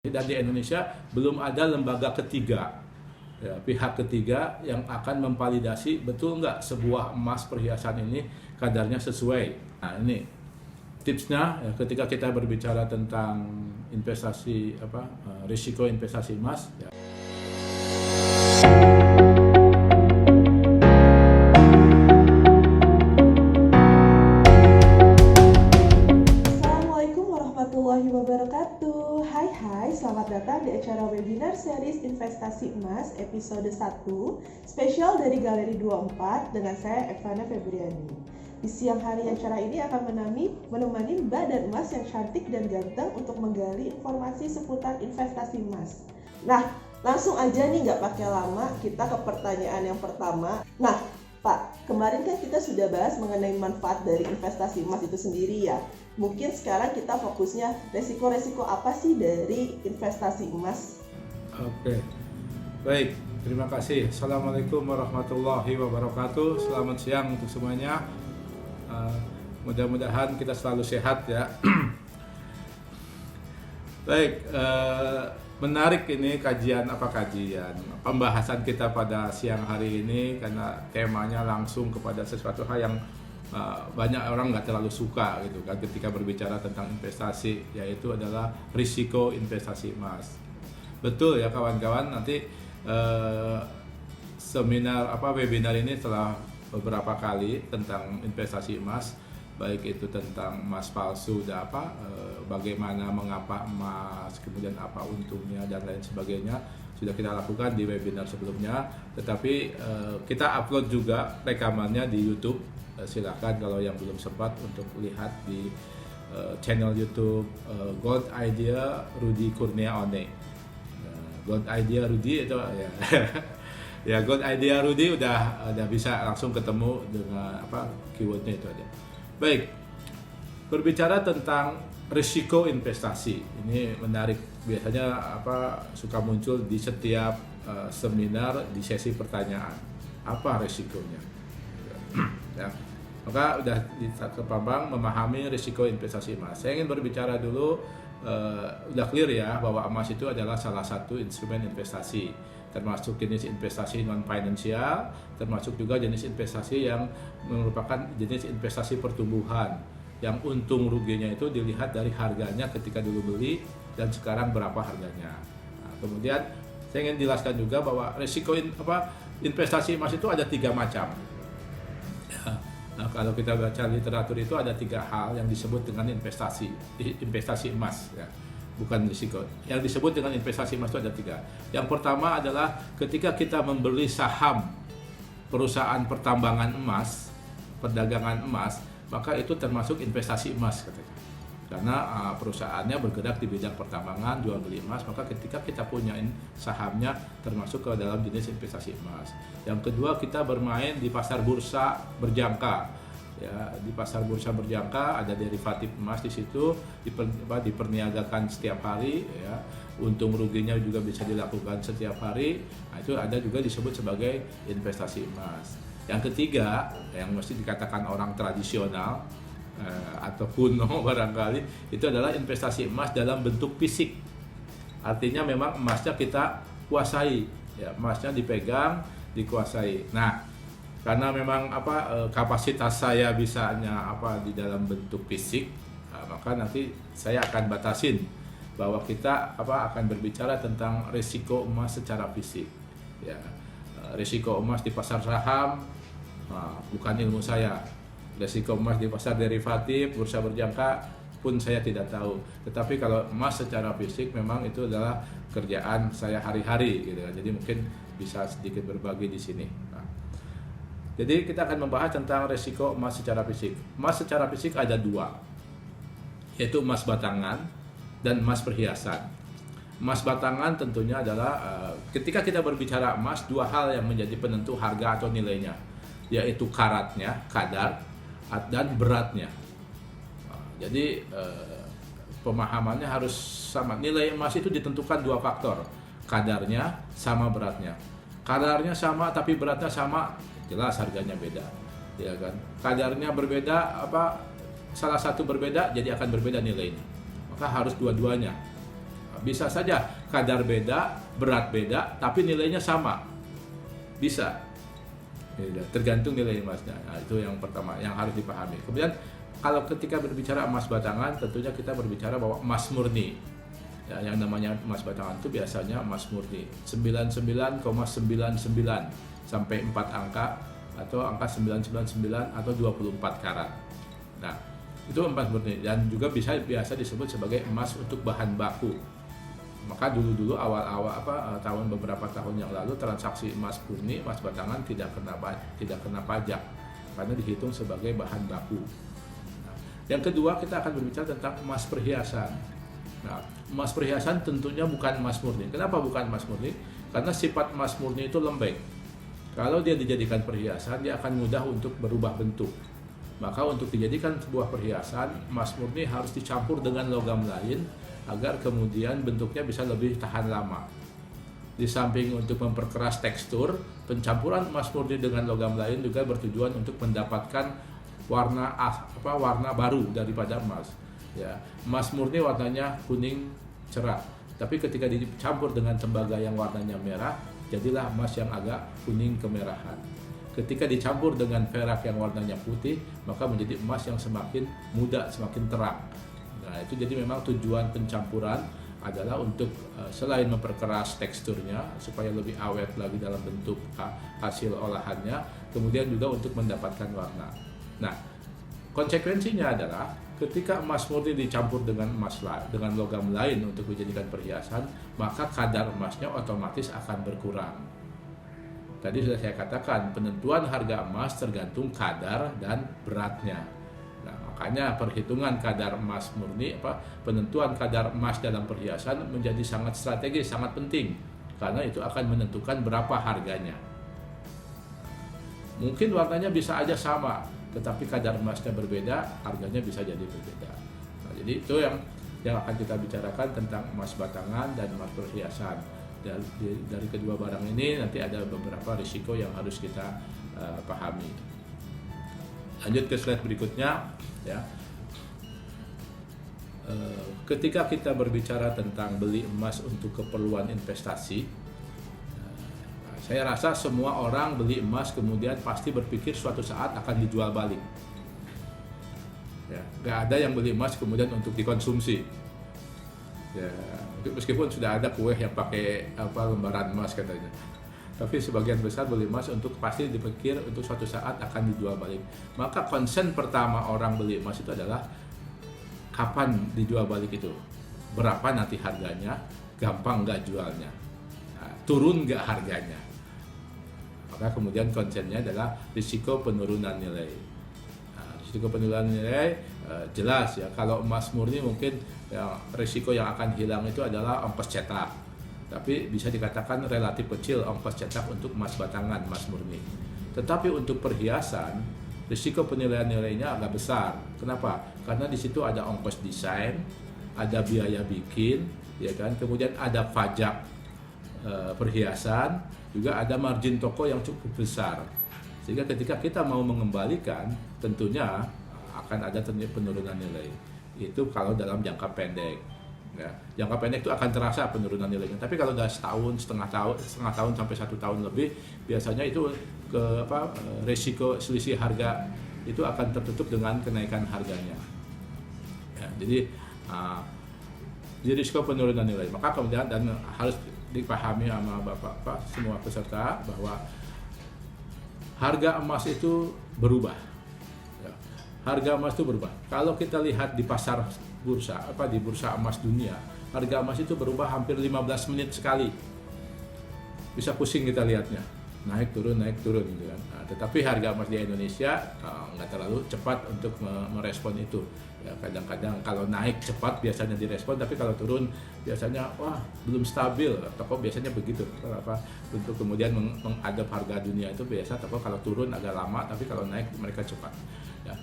Dan di Indonesia belum ada lembaga ketiga, ya, pihak ketiga yang akan memvalidasi betul nggak sebuah emas perhiasan ini kadarnya sesuai. Nah ini tipsnya ya, ketika kita berbicara tentang investasi risiko investasi emas. Ya. Selamat datang di acara webinar series Investasi Emas episode 1 spesial dari Galeri 24 dengan saya Evana Febriani. Di siang hari acara ini akan menemani Mbak dan Mas yang cantik dan ganteng untuk menggali informasi seputar investasi emas. Nah, langsung aja nih nggak pakai lama, kita ke pertanyaan yang pertama. Nah, Pak, kemarin kan kita sudah bahas mengenai manfaat dari investasi emas itu sendiri ya. Mungkin sekarang kita fokusnya resiko-resiko apa sih dari investasi emas? Oke, baik, terima kasih. Assalamualaikum warahmatullahi wabarakatuh. Selamat siang untuk semuanya. Mudah-mudahan kita selalu sehat ya. Baik, menarik ini kajian pembahasan kita pada siang hari ini karena temanya langsung kepada sesuatu hal yang banyak orang nggak terlalu suka gitu kan ketika berbicara tentang investasi, yaitu adalah risiko investasi emas. Betul ya kawan-kawan, nanti webinar ini telah beberapa kali tentang investasi emas, baik itu tentang emas palsu dan bagaimana mengapa emas, kemudian apa untungnya dan lain sebagainya, sudah kita lakukan di webinar sebelumnya. Tetapi kita upload juga rekamannya di YouTube. Silakan kalau yang belum sempat untuk lihat di channel YouTube Gold Idea Rudy Kurniaone. Gold Idea Rudy itu ya. Ya, Gold Idea Rudy udah bisa langsung ketemu dengan keywordnya itu aja. Baik, berbicara tentang risiko investasi ini menarik, biasanya suka muncul di setiap seminar di sesi pertanyaan, apa risikonya ya. Maka udah kepampang memahami risiko investasi emas. Saya ingin berbicara dulu, udah clear ya bahwa emas itu adalah salah satu instrumen investasi, termasuk jenis investasi non finansial, termasuk juga jenis investasi yang merupakan jenis investasi pertumbuhan yang untung ruginya itu dilihat dari harganya ketika dulu beli dan sekarang berapa harganya. Nah, kemudian saya ingin jelaskan juga bahwa risiko investasi emas itu ada 3 macam. Nah, kalau kita baca literatur itu ada 3 hal yang disebut dengan investasi emas ya. Bukan risiko. Yang disebut dengan investasi emas itu ada 3. Yang pertama adalah ketika kita membeli saham perusahaan pertambangan emas, perdagangan emas, maka itu termasuk investasi emas katanya. Karena perusahaannya bergerak di bidang pertambangan, jual beli emas, maka ketika kita punya sahamnya termasuk ke dalam jenis investasi emas. Yang kedua, kita bermain di pasar bursa berjangka. Ya, di pasar bursa berjangka ada derivatif emas di situ, diperniagakan setiap hari ya. Untung ruginya juga bisa dilakukan setiap hari. Nah, itu ada juga disebut sebagai investasi emas. Yang ketiga, yang mesti dikatakan orang tradisional atau kuno barangkali, itu adalah investasi emas dalam bentuk fisik. Artinya memang emasnya kita kuasai ya, emasnya dipegang, dikuasai. Nah, karena memang kapasitas saya bisanya di dalam bentuk fisik, maka nanti saya akan batasin bahwa kita akan berbicara tentang risiko emas secara fisik ya. Risiko emas di pasar saham bukan ilmu saya. Risiko emas di pasar derivatif, bursa berjangka pun saya tidak tahu. Tetapi kalau emas secara fisik memang itu adalah kerjaan saya hari-hari gitu. Jadi mungkin bisa sedikit berbagi di sini. Nah, jadi kita akan membahas tentang risiko emas secara fisik. Emas secara fisik ada 2, yaitu emas batangan dan emas perhiasan. Emas batangan tentunya adalah ketika kita berbicara emas, 2 hal yang menjadi penentu harga atau nilainya, yaitu karatnya, kadar, dan beratnya. Jadi pemahamannya harus sama. Nilai emas itu ditentukan 2 faktor, kadarnya sama beratnya. Kadarnya sama tapi beratnya sama, jelas harganya beda, ya kan. Kadarnya berbeda, salah satu berbeda, jadi akan berbeda nilainya. Maka harus dua-duanya. Bisa saja kadar beda, berat beda, tapi nilainya sama. Bisa. Tergantung nilai emasnya. Nah, itu yang pertama yang harus dipahami. Kemudian kalau ketika berbicara emas batangan, tentunya kita berbicara bahwa emas murni. Ya, yang namanya emas batangan itu biasanya emas murni 99,99 sampai 4 angka atau angka 999 atau 24 karat. Nah, itu emas murni dan juga biasa disebut sebagai emas untuk bahan baku. Maka dulu awal-awal tahun beberapa tahun yang lalu transaksi emas murni, emas batangan tidak kena pajak karena dihitung sebagai bahan baku. Nah, yang kedua kita akan berbicara tentang emas perhiasan. Nah, emas perhiasan tentunya bukan emas murni. Kenapa bukan emas murni? Karena sifat emas murni itu lembek. Kalau dia dijadikan perhiasan, dia akan mudah untuk berubah bentuk. Maka untuk dijadikan sebuah perhiasan, emas murni harus dicampur dengan logam lain agar kemudian bentuknya bisa lebih tahan lama. Di samping untuk memperkeras tekstur, pencampuran emas murni dengan logam lain juga bertujuan untuk mendapatkan warna baru daripada emas. Ya, emas murni warnanya kuning cerah, tapi ketika dicampur dengan tembaga yang warnanya merah, jadilah emas yang agak kuning kemerahan. Ketika dicampur dengan perak yang warnanya putih, maka menjadi emas yang semakin muda, semakin terang. Nah, itu jadi memang tujuan pencampuran adalah untuk selain memperkeras teksturnya supaya lebih awet lagi dalam bentuk hasil olahannya, kemudian juga untuk mendapatkan warna. Nah, konsekuensinya adalah ketika emas murni dicampur dengan logam lain untuk dijadikan perhiasan, maka kadar emasnya otomatis akan berkurang. Tadi sudah saya katakan, penentuan harga emas tergantung kadar dan beratnya. Nah, makanya perhitungan kadar emas murni, penentuan kadar emas dalam perhiasan menjadi sangat strategis, sangat penting, karena itu akan menentukan berapa harganya. Mungkin warnanya bisa aja sama, tetapi kadar emasnya berbeda, harganya bisa jadi berbeda. Nah, jadi itu yang akan kita bicarakan tentang emas batangan dan emas perhiasan. Dari kedua barang ini nanti ada beberapa risiko yang harus kita pahami. Lanjut ke slide berikutnya, ya. Ketika kita berbicara tentang beli emas untuk keperluan investasi, saya rasa semua orang beli emas kemudian pasti berpikir suatu saat akan dijual balik. Ya, nggak ada yang beli emas kemudian untuk dikonsumsi. Ya, meskipun sudah ada kue yang pakai lembaran emas katanya. Tapi sebagian besar beli emas untuk pasti dipikir untuk suatu saat akan dijual balik. Maka concern pertama orang beli emas itu adalah kapan dijual balik itu, berapa nanti harganya, gampang nggak jualnya, turun nggak harganya. Maka kemudian concernnya adalah risiko penurunan nilai. Risiko penurunan nilai jelas ya, kalau emas murni mungkin risiko yang akan hilang itu adalah ongkos cetak. Tapi bisa dikatakan relatif kecil ongkos cetak untuk emas batangan, emas murni. Tetapi untuk perhiasan, risiko penilaian nilainya agak besar. Kenapa? Karena di situ ada ongkos desain, ada biaya bikin, ya kan? Kemudian ada pajak perhiasan, juga ada margin toko yang cukup besar. Sehingga ketika kita mau mengembalikan, tentunya akan ada penurunan nilai. Itu kalau dalam jangka pendek. Ya, jangka pendek itu akan terasa penurunan nilainya. Tapi kalau udah setengah tahun sampai 1 tahun lebih, biasanya itu resiko selisih harga itu akan tertutup dengan kenaikan harganya. Ya, jadi risiko penurunan nilai. Maka kemudian dan harus dipahami sama bapak semua peserta bahwa harga emas itu berubah. Ya, harga emas itu berubah. Kalau kita lihat di pasar bursa, di bursa emas dunia, harga emas itu berubah hampir 15 menit sekali. Bisa pusing kita lihatnya, naik turun gitu kan. Nah, tetapi harga emas di Indonesia nggak terlalu cepat untuk merespon itu. Ya, kadang-kadang kalau naik cepat biasanya direspon, tapi kalau turun biasanya belum stabil. Toko biasanya begitu. Untuk kemudian mengadop harga dunia itu biasa toko kalau turun agak lama, tapi kalau naik mereka cepat. Ya.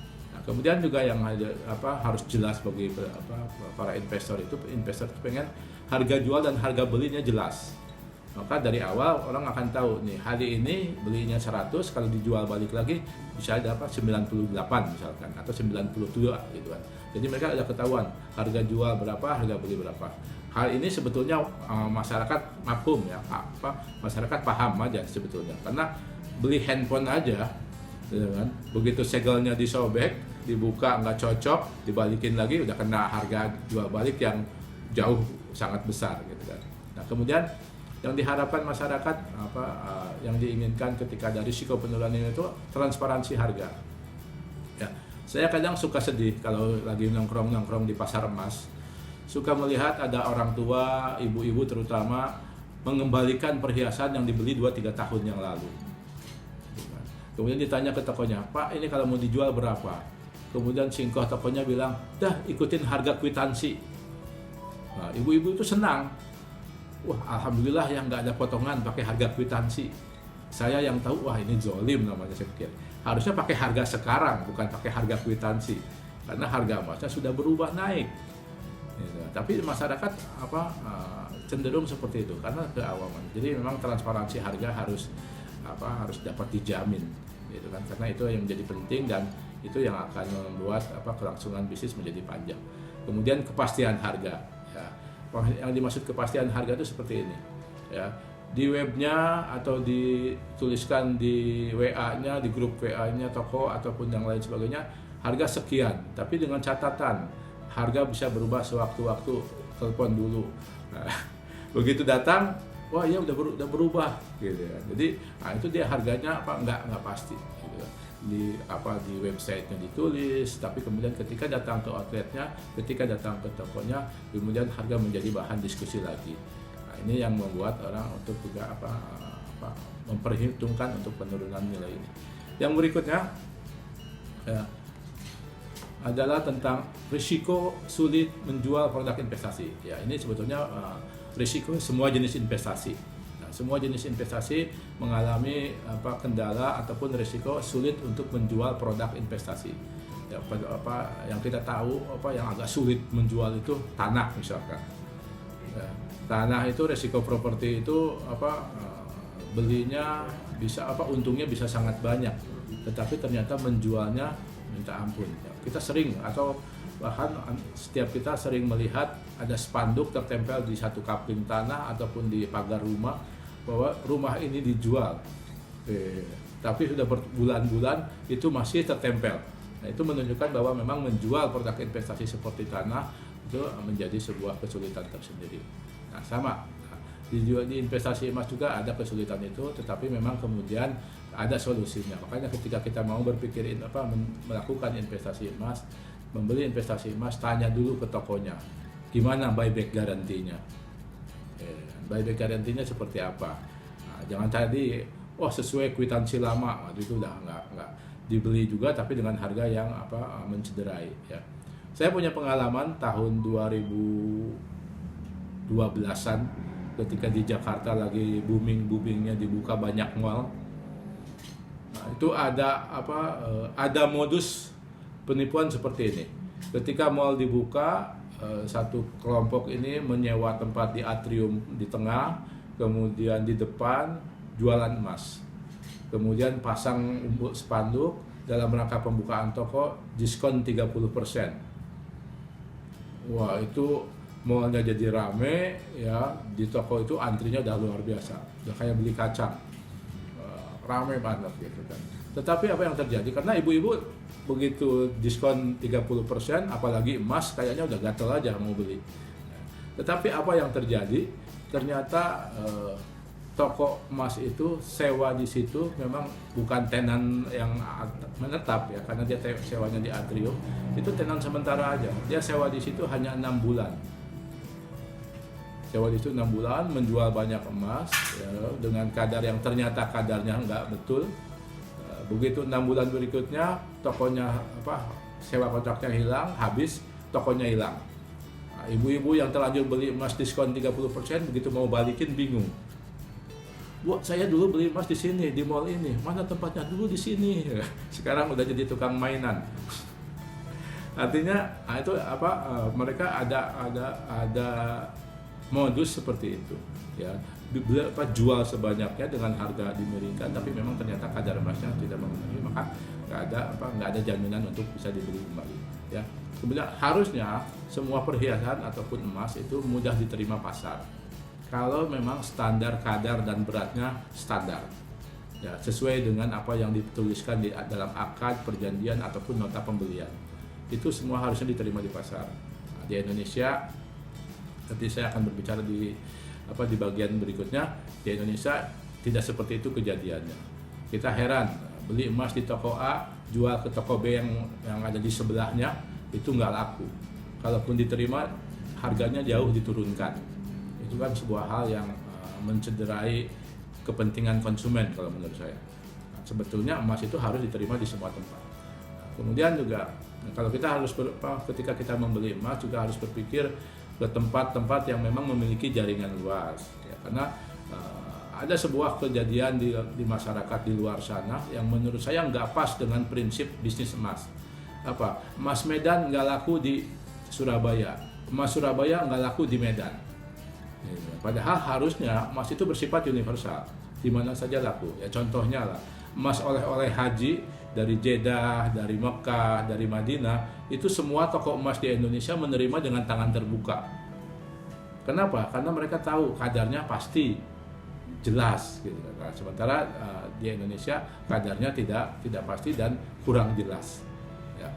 Kemudian juga yang harus jelas bagi para investor itu pengen harga jual dan harga belinya jelas. Maka dari awal orang akan tahu nih, hari ini belinya 100, kalau dijual balik lagi bisa ada 98 misalkan atau 92 gitu kan. Jadi mereka ada ketahuan harga jual berapa, harga beli berapa. hal ini sebetulnya masyarakat mafhum ya, masyarakat paham aja sebetulnya, karena beli handphone aja, gitu kan, begitu segelnya disobek, dibuka nggak cocok, dibalikin lagi udah kena harga jual balik yang jauh sangat besar gitu kan. Nah kemudian yang diharapkan masyarakat yang diinginkan ketika dari risiko penurunan ini itu transparansi harga. Ya, saya kadang suka sedih kalau lagi nongkrong di pasar emas, suka melihat ada orang tua, ibu-ibu terutama mengembalikan perhiasan yang dibeli 2-3 tahun yang lalu. Kemudian ditanya ke tokonya, "Pak, ini kalau mau dijual berapa?" Kemudian singkoh tokonya bilang, "Dah, ikutin harga kwitansi." Nah, ibu-ibu itu senang. Wah, alhamdulillah yang nggak ada potongan, pakai harga kwitansi. Saya yang tahu, wah ini zolim namanya, saya pikir. Harusnya pakai harga sekarang, bukan pakai harga kwitansi. Karena harga emasnya sudah berubah naik. Gitu. Tapi masyarakat cenderung seperti itu karena keawaman. Jadi memang transparansi harga harus dapat dijamin, gitu kan? Karena itu yang menjadi penting dan itu yang akan membuat kelangsungan bisnis menjadi panjang. Kemudian kepastian harga. Ya. Yang dimaksud kepastian harga itu seperti ini. Ya. Di webnya atau dituliskan di WA-nya, di grup WA-nya toko ataupun yang lain sebagainya, harga sekian. Tapi dengan catatan harga bisa berubah sewaktu-waktu, telepon dulu. Nah, begitu datang, wah ya udah berubah, gitu ya. Jadi itu dia harganya nggak pasti. Gitu. Di websitenya ditulis, tapi kemudian ketika datang ke outletnya, ketika datang ke tokonya, kemudian harga menjadi bahan diskusi lagi. Nah, ini yang membuat orang untuk juga memperhitungkan untuk penurunan nilai ini. Yang berikutnya ya, adalah tentang risiko sulit menjual produk investasi. Ya, ini sebetulnya risiko semua jenis investasi. Nah, semua jenis investasi mengalami kendala ataupun risiko sulit untuk menjual produk investasi. Ya, yang kita tahu yang agak sulit menjual itu tanah misalkan. Ya, tanah itu risiko properti itu belinya bisa untungnya bisa sangat banyak, tetapi ternyata menjualnya minta ampun. Ya, kita sering atau bahkan setiap kita sering melihat ada spanduk tertempel di satu kapling tanah ataupun di pagar rumah bahwa rumah ini dijual. Tapi sudah berbulan-bulan itu masih tertempel. Nah, itu menunjukkan bahwa memang menjual produk investasi seperti tanah itu menjadi sebuah kesulitan tersendiri. Nah, sama di investasi emas juga ada kesulitan itu, tetapi memang kemudian ada solusinya. Makanya ketika kita mau berpikir melakukan investasi emas, membeli investasi emas, tanya dulu ke tokonya, gimana buyback garantinya. Buyback garantinya seperti apa? Nah, jangan tadi, sesuai kwitansi lama, itu udah nggak dibeli juga, tapi dengan harga yang mencederai. Ya. Saya punya pengalaman tahun 2012-an ketika di Jakarta lagi boomingnya dibuka banyak mall. Nah, itu ada modus penipuan seperti ini. Ketika mall dibuka, satu kelompok ini menyewa tempat di atrium di tengah, kemudian di depan jualan emas. Kemudian pasang spanduk dalam rangka pembukaan toko diskon 30%. Wah, itu mallnya jadi rame ya, di toko itu antrinya udah luar biasa, udah kayak beli kacang, rame banget gitu kan. Tetapi apa yang terjadi, karena ibu-ibu begitu diskon 30%, apalagi emas kayaknya udah gatel aja mau beli. Tetapi apa yang terjadi, ternyata toko emas itu sewa di situ memang bukan tenan yang menetap ya, karena dia sewanya di atrium, itu tenan sementara aja. Dia sewa di situ hanya 6 bulan. Sewa di situ 6 bulan, menjual banyak emas ya, dengan kadar yang ternyata kadarnya nggak betul. Begitu 6 bulan berikutnya tokonya sewa kontraknya hilang, habis, tokonya hilang. Nah, ibu-ibu yang terlanjur beli emas diskon 30%, begitu mau balikin bingung. Bu, saya dulu beli emas di sini, di mall ini. Mana tempatnya? Dulu di sini. Sekarang udah jadi tukang mainan. Artinya, itu mereka ada modus seperti itu. Ya, jual sebanyaknya dengan harga dimiringkan, tapi memang ternyata kadar emasnya tidak memenuhi, maka nggak ada jaminan untuk bisa dibeli kembali. Ya, kemudian harusnya semua perhiasan ataupun emas itu mudah diterima pasar kalau memang standar kadar dan beratnya standar, ya, sesuai dengan apa yang dituliskan di dalam akad perjanjian ataupun nota pembelian. Itu semua harusnya diterima di pasar. Nah, di Indonesia, nanti saya akan berbicara di bagian berikutnya. Di Indonesia tidak seperti itu kejadiannya. Kita heran, beli emas di toko A, jual ke toko B yang ada di sebelahnya, itu nggak laku. Kalaupun diterima, harganya jauh diturunkan. Itu kan sebuah hal yang mencederai kepentingan konsumen kalau menurut saya. Nah, sebetulnya emas itu harus diterima di semua tempat. Nah, kemudian juga kalau kita harus ketika kita membeli emas juga harus berpikir ke tempat-tempat yang memang memiliki jaringan luas, ya, karena ada sebuah kejadian di masyarakat di luar sana yang menurut saya nggak pas dengan prinsip bisnis emas. Emas Medan nggak laku di Surabaya, emas Surabaya nggak laku di Medan. Padahal harusnya emas itu bersifat universal, di mana saja laku. Ya contohnya lah, emas oleh-oleh haji dari Jeddah, dari Mekah, dari Madinah, itu semua toko emas di Indonesia menerima dengan tangan terbuka. Kenapa? Karena mereka tahu kadarnya pasti jelas, gitu. Nah, sementara di Indonesia kadarnya tidak pasti dan kurang jelas. Ya.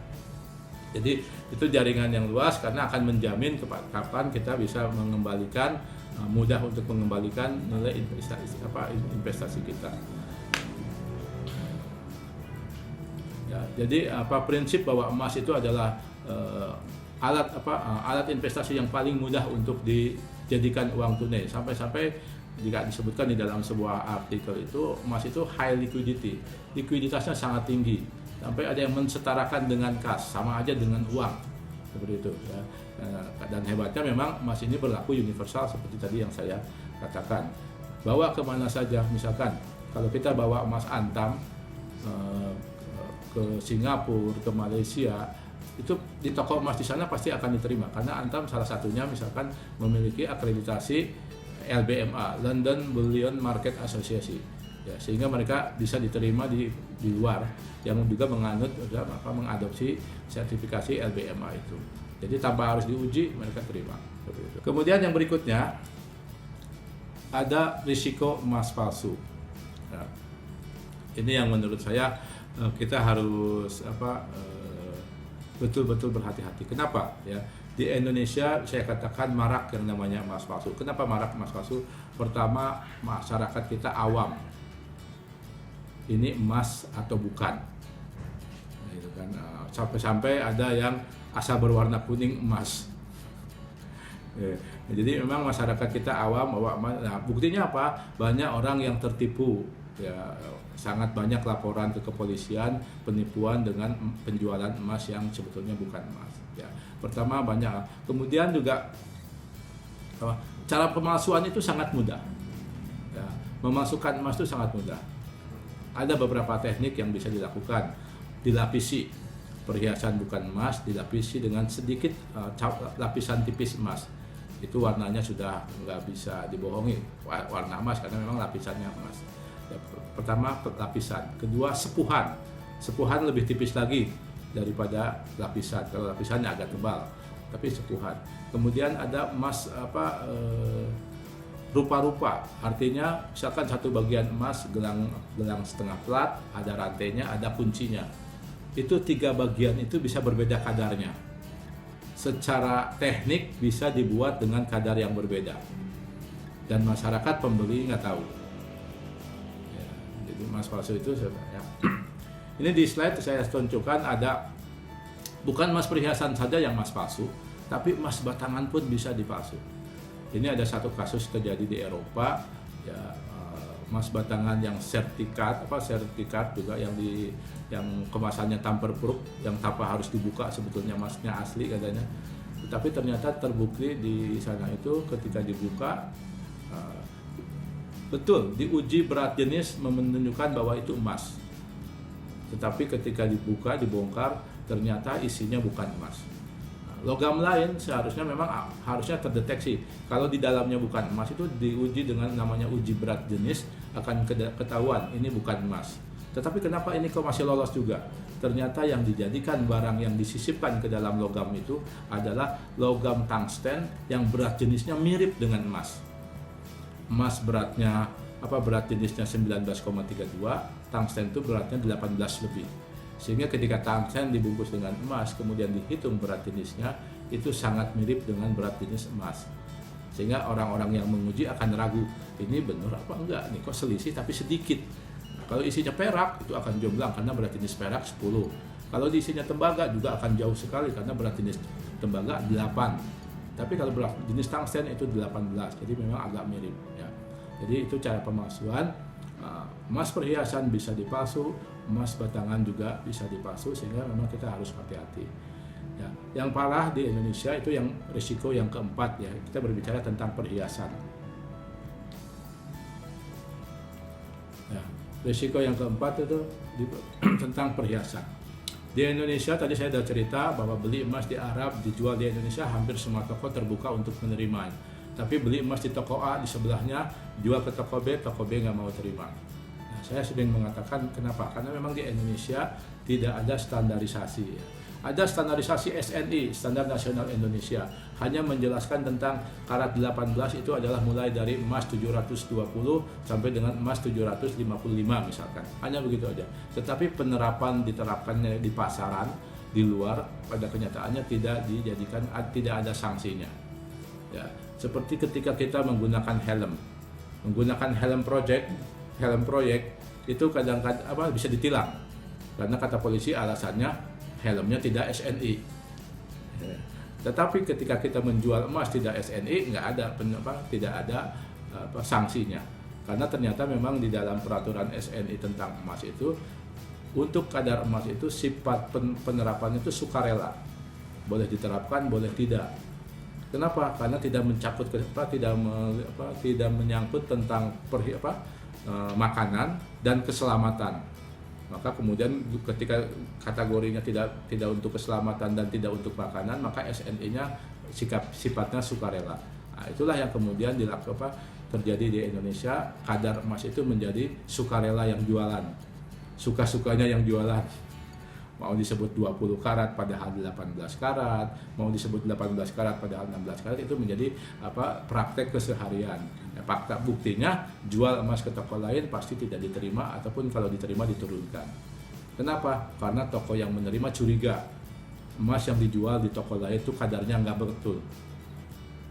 Jadi itu jaringan yang luas karena akan menjamin kapan kita bisa mengembalikan, mudah untuk mengembalikan nilai investasi kita. Ya, jadi prinsip bahwa emas itu adalah alat investasi yang paling mudah untuk dijadikan uang tunai. Sampai-sampai jika disebutkan di dalam sebuah artikel itu, emas itu high liquidity, likuiditasnya sangat tinggi, sampai ada yang mensetarakan dengan kas, sama aja dengan uang, seperti itu. Ya. Dan hebatnya memang emas ini berlaku universal seperti tadi yang saya katakan. Bawa kemana saja, misalkan kalau kita bawa emas antam ke Singapura, ke Malaysia, itu di toko emas di sana pasti akan diterima karena antam salah satunya misalkan memiliki akreditasi LBMA, London Bullion Market Association, ya, sehingga mereka bisa diterima di luar yang juga mengadopsi sertifikasi LBMA itu. Jadi tanpa harus diuji mereka terima. Kemudian yang berikutnya ada risiko emas palsu. Ya, ini yang menurut saya kita harus betul-betul berhati-hati. Kenapa? Ya, di Indonesia saya katakan marak yang namanya emas palsu. Kenapa marak emas palsu? Pertama, masyarakat kita awam. Ini emas atau bukan? Gitu kan. Sampai-sampai ada yang asal berwarna kuning emas. Ya, jadi memang masyarakat kita awam bahwa emas. Nah, buktinya apa? Banyak orang yang tertipu. Ya, sangat banyak laporan ke kepolisian penipuan dengan penjualan emas yang sebetulnya bukan emas. Ya, pertama banyak. Kemudian juga cara pemalsuan itu sangat mudah. Ya, memasukkan emas itu sangat mudah. Ada beberapa teknik yang bisa dilakukan. Dilapisi perhiasan bukan emas, dilapisi dengan sedikit lapisan tipis emas. Itu warnanya sudah nggak bisa dibohongi warna emas karena memang lapisannya emas. Pertama lapisan, kedua sepuhan lebih tipis lagi daripada lapisan. Kalau lapisannya agak tebal, tapi sepuhan. Kemudian ada emas rupa-rupa, artinya misalkan satu bagian emas gelang setengah plat, ada rantainya, ada kuncinya. Itu 3 bagian itu bisa berbeda kadarnya. Secara teknik bisa dibuat dengan kadar yang berbeda, dan masyarakat pembeli nggak tahu. Emas palsu itu ya. Ini di slide saya tunjukkan ada bukan emas perhiasan saja yang emas palsu, tapi emas batangan pun bisa dipalsu. Ini ada satu kasus terjadi di Eropa, ya, emas batangan yang sertifikat juga yang kemasannya tamper-proof, yang tanpa harus dibuka sebetulnya emasnya asli katanya. Tetapi ternyata terbukti di sana itu ketika dibuka betul, diuji berat jenis menunjukkan bahwa itu emas. Tetapi ketika dibongkar, ternyata isinya bukan emas. Logam lain seharusnya memang harusnya terdeteksi. Kalau di dalamnya bukan emas, itu diuji dengan namanya uji berat jenis, akan ketahuan ini bukan emas. Tetapi kenapa ini kok masih lolos juga? Ternyata yang dijadikan barang yang disisipkan ke dalam logam itu adalah logam tungsten yang berat jenisnya mirip dengan emas. Emas berat jenisnya 19,32, tungsten itu beratnya 18 lebih. Sehingga ketika tungsten dibungkus dengan emas kemudian dihitung berat jenisnya, itu sangat mirip dengan berat jenis emas. Sehingga orang-orang yang menguji akan ragu, ini benar apa enggak nih, kok selisih tapi sedikit. Nah, kalau isinya perak itu akan jomplang karena berat jenis perak 10. Kalau isinya tembaga juga akan jauh sekali karena berat jenis tembaga 8. Tapi kalau berat jenis tungsten itu 18. Jadi memang agak mirip ya. Jadi itu cara pemalsuan. Emas perhiasan bisa dipalsu, emas batangan juga bisa dipalsu, sehingga memang kita harus hati-hati. Ya, yang parah di Indonesia itu yang risiko yang keempat ya, kita berbicara tentang perhiasan. Ya, risiko yang keempat itu tentang perhiasan. Di Indonesia tadi saya sudah cerita bahwa beli emas di Arab dijual di Indonesia hampir semua toko terbuka untuk menerima. Tapi beli emas di toko A di sebelahnya jual ke toko B nggak mau terima. Nah, saya sering mengatakan kenapa? Karena memang di Indonesia tidak ada standarisasi. Ya. Ada standarisasi SNI, Standar Nasional Indonesia, hanya menjelaskan tentang karat 18 itu adalah mulai dari emas 720 sampai dengan emas 755 misalkan. Hanya begitu aja. Tetapi diterapkannya di pasaran, di luar, pada kenyataannya tidak ada sanksinya. Ya, seperti ketika kita menggunakan helm proyek itu kadang-kadang bisa ditilang. Karena kata polisi alasannya helmnya tidak SNI. Tetapi ketika kita menjual emas tidak SNI tidak ada sanksinya. Karena ternyata memang di dalam peraturan SNI tentang emas itu untuk kadar emas itu sifat penerapannya itu sukarela. Boleh diterapkan, boleh tidak. Kenapa? Karena tidak menyangkut tentang makanan dan keselamatan. Maka kemudian ketika kategorinya tidak untuk keselamatan dan tidak untuk makanan, maka SNI-nya sifatnya sukarela. Nah, itulah yang kemudian terjadi di Indonesia, kadar emas itu menjadi sukarela yang jualan. Suka-sukanya yang jualan. Mau disebut 20 karat padahal 18 karat, mau disebut 18 karat padahal 16 karat, itu menjadi praktek keseharian. Ya, fakta buktinya jual emas ke toko lain pasti tidak diterima, ataupun kalau diterima diturunkan. Kenapa? Karena toko yang menerima curiga emas yang dijual di toko lain itu kadarnya nggak betul.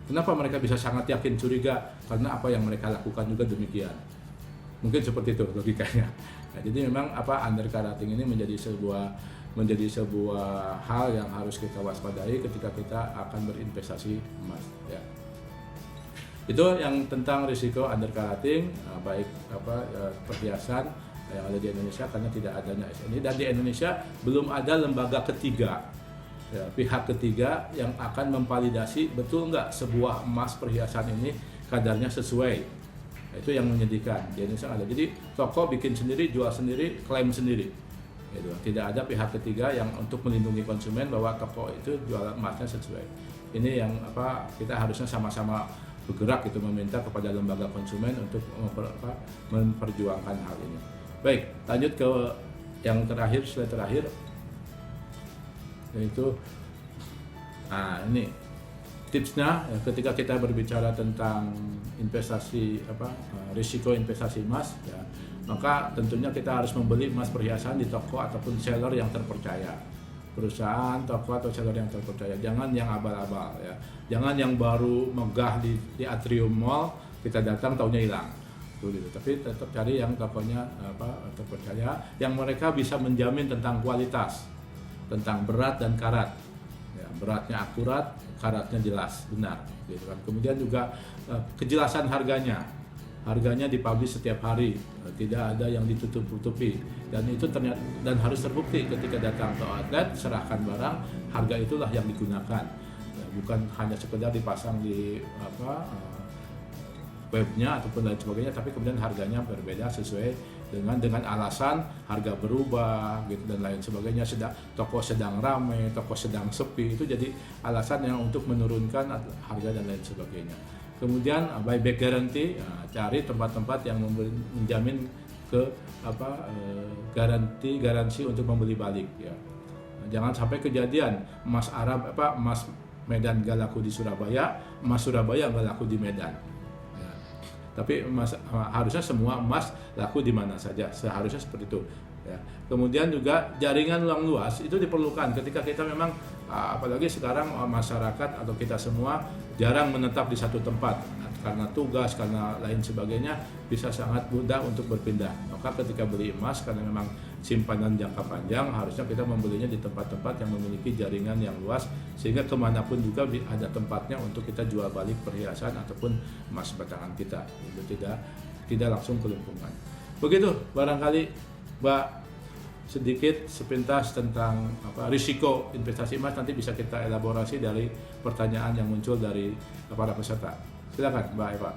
Kenapa mereka bisa sangat yakin curiga? Karena apa yang mereka lakukan juga demikian. Mungkin seperti itu logikanya. Nah, jadi memang undercarating ini menjadi sebuah hal yang harus kita waspadai ketika kita akan berinvestasi emas. Ya. Itu yang tentang risiko undercarating, baik perhiasan yang ada di Indonesia karena tidak adanya SNI, dan di Indonesia belum ada lembaga ketiga, ya, pihak ketiga yang akan memvalidasi betul nggak sebuah emas perhiasan ini kadarnya sesuai. Itu yang menyedihkan di Indonesia ada. Jadi toko bikin sendiri, jual sendiri, klaim sendiri. Gitu. Tidak ada pihak ketiga yang untuk melindungi konsumen bahwa toko itu jual emasnya sesuai. Ini yang kita harusnya sama-sama bergerak itu, meminta kepada lembaga konsumen untuk memperjuangkan hal ini. Baik, lanjut ke yang terakhir, slide terakhir, yaitu ini tipsnya ketika kita berbicara tentang investasi risiko investasi emas ya, maka tentunya kita harus membeli emas perhiasan di toko ataupun seller yang terpercaya, perusahaan, toko atau seller yang terpercaya. Jangan yang abal-abal ya, jangan yang baru megah di Atrium Mall kita datang taunya hilang gitu. Tapi tetap cari yang tokonya terpercaya, yang mereka bisa menjamin tentang kualitas, tentang berat dan karat. Beratnya akurat, karatnya jelas, benar gitu kan. Kemudian juga kejelasan harganya dipublish setiap hari, tidak ada yang ditutup-tutupi, dan itu ternyata dan harus terbukti ketika datang ke outlet, serahkan barang, harga itulah yang digunakan, bukan hanya sekedar dipasang di webnya ataupun lain sebagainya, tapi kemudian harganya berbeda sesuai dengan alasan harga berubah gitu dan lain sebagainya, toko sedang ramai, toko sedang sepi, itu jadi alasan yang untuk menurunkan harga dan lain sebagainya. Kemudian buyback guarantee, cari tempat-tempat yang menjamin ke garansi untuk membeli balik ya. Jangan sampai kejadian emas Medan gak laku di Surabaya, emas Surabaya gak laku di Medan. Ya. Tapi harusnya semua emas laku di mana saja, seharusnya seperti itu. Ya. Kemudian juga jaringan yang luas itu diperlukan ketika kita memang apalagi sekarang masyarakat atau kita semua jarang menetap di satu tempat karena tugas, karena lain sebagainya, bisa sangat mudah untuk berpindah. Maka ketika beli emas karena memang simpanan jangka panjang, harusnya kita membelinya di tempat-tempat yang memiliki jaringan yang luas sehingga kemanapun juga ada tempatnya untuk kita jual balik perhiasan ataupun emas batangan kita. Itu tidak langsung kelumpuhan. Begitu barangkali Mbak, sedikit sepintas tentang risiko investasi emas, nanti bisa kita elaborasi dari pertanyaan yang muncul dari para peserta. Silakan Mbak Eva.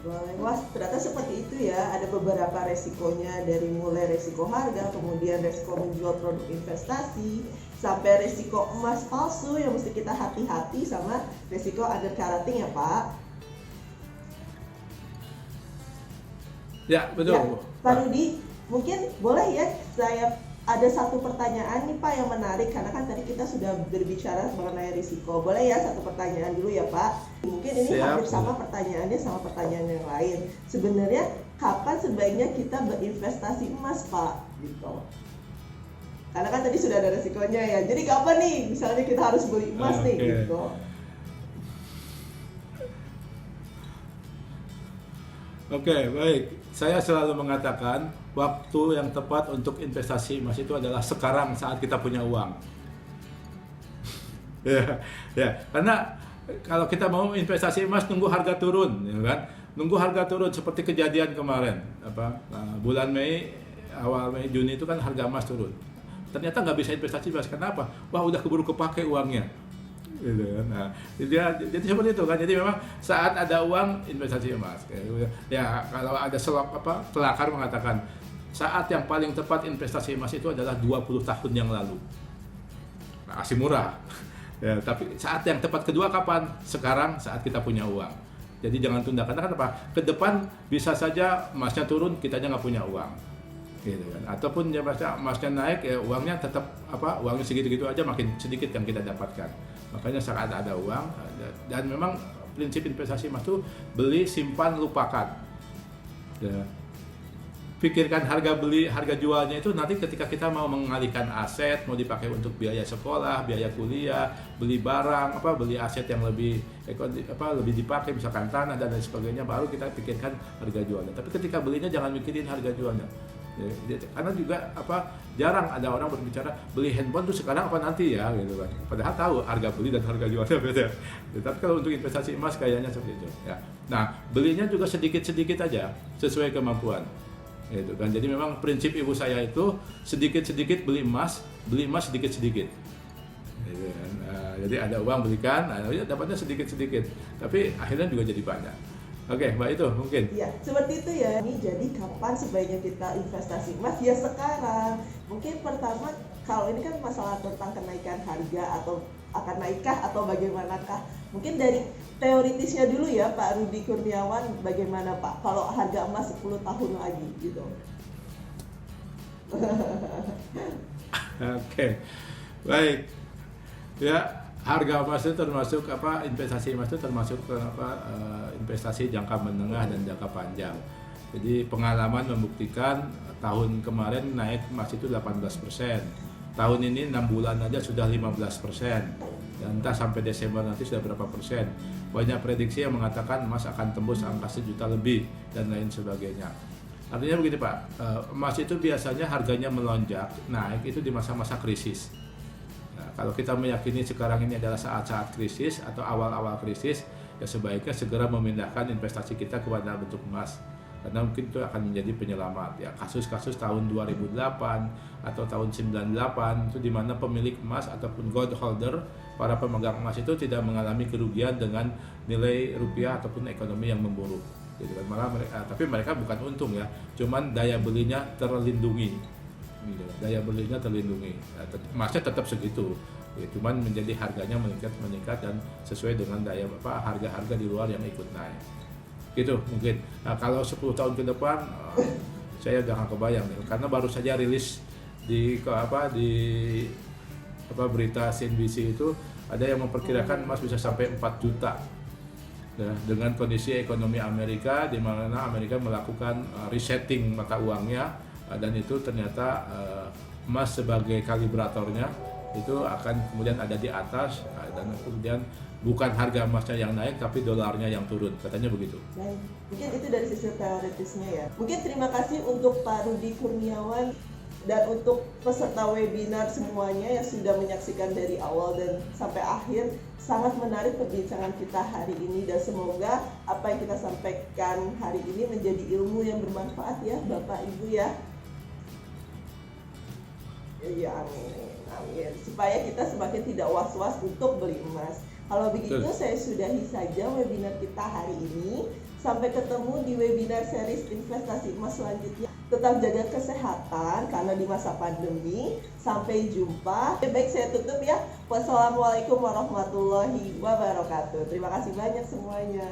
Boleh. Wah, ternyata seperti itu ya. Ada beberapa resikonya, dari mulai resiko harga, kemudian resiko menjual produk investasi, sampai resiko emas palsu yang mesti kita hati-hati, sama resiko undercutting ya Pak. Ya, betul. Ya, Pak Rudi, mungkin boleh ya saya ada satu pertanyaan nih Pak yang menarik, karena kan tadi kita sudah berbicara mengenai risiko. Boleh ya satu pertanyaan dulu ya Pak? Mungkin ini hampir sama pertanyaannya sama pertanyaan yang lain. Sebenarnya kapan sebaiknya kita berinvestasi emas Pak? Gitu. Karena kan tadi sudah ada risikonya ya. Jadi kapan nih misalnya kita harus beli emas nih gitu. Oke, baik. Saya selalu mengatakan waktu yang tepat untuk investasi emas itu adalah sekarang saat kita punya uang. ya, karena kalau kita mau investasi emas nunggu harga turun, ya kan? Nunggu harga turun seperti kejadian kemarin, bulan Mei, awal Mei, Juni itu kan harga emas turun. Ternyata nggak bisa investasi emas. Kenapa? Wah, udah keburu kepake uangnya. Gitu kan. Nah, jadi seperti itu kan. Jadi memang saat ada uang investasi emas. Ya, kalau ada pelakar mengatakan saat yang paling tepat investasi emas itu adalah 20 tahun yang lalu. Nah, masih murah. Ya, tapi saat yang tepat kedua kapan? Sekarang saat kita punya uang. Jadi jangan tunda, karena kenapa? Ke depan bisa saja emasnya turun, kitanya nggak punya uang. Gitu kan. Ataupun ya emasnya naik, ya uangnya tetap uangnya segitu-gitu aja, makin sedikit yang kita dapatkan. Makanya saat ada uang, dan memang prinsip investasi emas itu beli, simpan, lupakan. Ya. Pikirkan harga beli, harga jualnya itu nanti ketika kita mau mengalihkan aset, mau dipakai untuk biaya sekolah, biaya kuliah, beli barang, beli aset yang lebih lebih dipakai, misalkan tanah dan lain sebagainya, baru kita pikirkan harga jualnya. Tapi ketika belinya jangan mikirin harga jualnya. Ya, karena juga jarang ada orang berbicara beli handphone tuh sekarang apa nanti ya gitu kan. Padahal tahu harga beli dan harga jualnya beda. Tapi kalau untuk investasi emas kayaknya seperti itu ya. Nah, belinya juga sedikit-sedikit aja sesuai kemampuan. Gitu kan. Jadi memang prinsip ibu saya itu sedikit-sedikit beli emas sedikit-sedikit. Gitu kan. Jadi ada uang belikan, dapatnya sedikit-sedikit. Tapi akhirnya juga jadi banyak. Oke, Mbak, itu mungkin. Iya, seperti itu ya. Jadi kapan sebaiknya kita investasi emas? Ya sekarang. Mungkin pertama, kalau ini kan masalah tentang kenaikan harga atau akan naikkah atau bagaimanakah? Mungkin dari teoritisnya dulu ya Pak Rudi Kurniawan, bagaimana Pak kalau harga emas 10 tahun lagi gitu. Oke. Baik. Ya, harga emas itu termasuk investasi emas itu termasuk investasi jangka menengah dan jangka panjang. Jadi pengalaman membuktikan tahun kemarin naik emas itu 18%. Tahun ini 6 bulan aja sudah 15%. Dan entah sampai Desember nanti sudah berapa persen. Banyak prediksi yang mengatakan emas akan tembus angka 1 juta lebih dan lain sebagainya. Artinya begini Pak, emas itu biasanya harganya melonjak, naik itu di masa-masa krisis. Kalau kita meyakini sekarang ini adalah saat-saat krisis atau awal-awal krisis, ya sebaiknya segera memindahkan investasi kita kepada bentuk emas. Karena mungkin itu akan menjadi penyelamat. Ya, kasus-kasus tahun 2008 atau tahun 98 itu di mana pemilik emas ataupun gold holder, para pemegang emas itu tidak mengalami kerugian dengan nilai rupiah ataupun ekonomi yang memburuk. Gitu kan. Malah tapi mereka bukan untung ya, cuman daya belinya terlindungi. Daya belinya terlindungi, emasnya tetap segitu, ya, cuman menjadi harganya meningkat dan sesuai dengan daya harga-harga di luar yang ikut naik, gitu mungkin. Nah, kalau 10 tahun ke depan saya udah nggak kebayang deh, karena baru saja rilis di berita CNBC itu ada yang memperkirakan emas bisa sampai 4 juta. Nah, dengan kondisi ekonomi Amerika di mana Amerika melakukan resetting mata uangnya, dan itu ternyata emas sebagai kalibratornya itu akan kemudian ada di atas, dan kemudian bukan harga emasnya yang naik tapi dolarnya yang turun, katanya begitu. Baik, mungkin itu dari sisi teoritisnya ya. Mungkin terima kasih untuk Pak Rudi Kurniawan dan untuk peserta webinar semuanya yang sudah menyaksikan dari awal dan sampai akhir. Sangat menarik perbincangan kita hari ini, dan semoga apa yang kita sampaikan hari ini menjadi ilmu yang bermanfaat ya Bapak Ibu ya. Ya, amin. Supaya kita semakin tidak was-was untuk beli emas. Kalau begitu, saya sudahi saja webinar kita hari ini. Sampai ketemu di webinar series investasi emas selanjutnya. Tetap jaga kesehatan karena di masa pandemi. Sampai jumpa. Baik, saya tutup ya. Wassalamualaikum warahmatullahi wabarakatuh. Terima kasih banyak semuanya.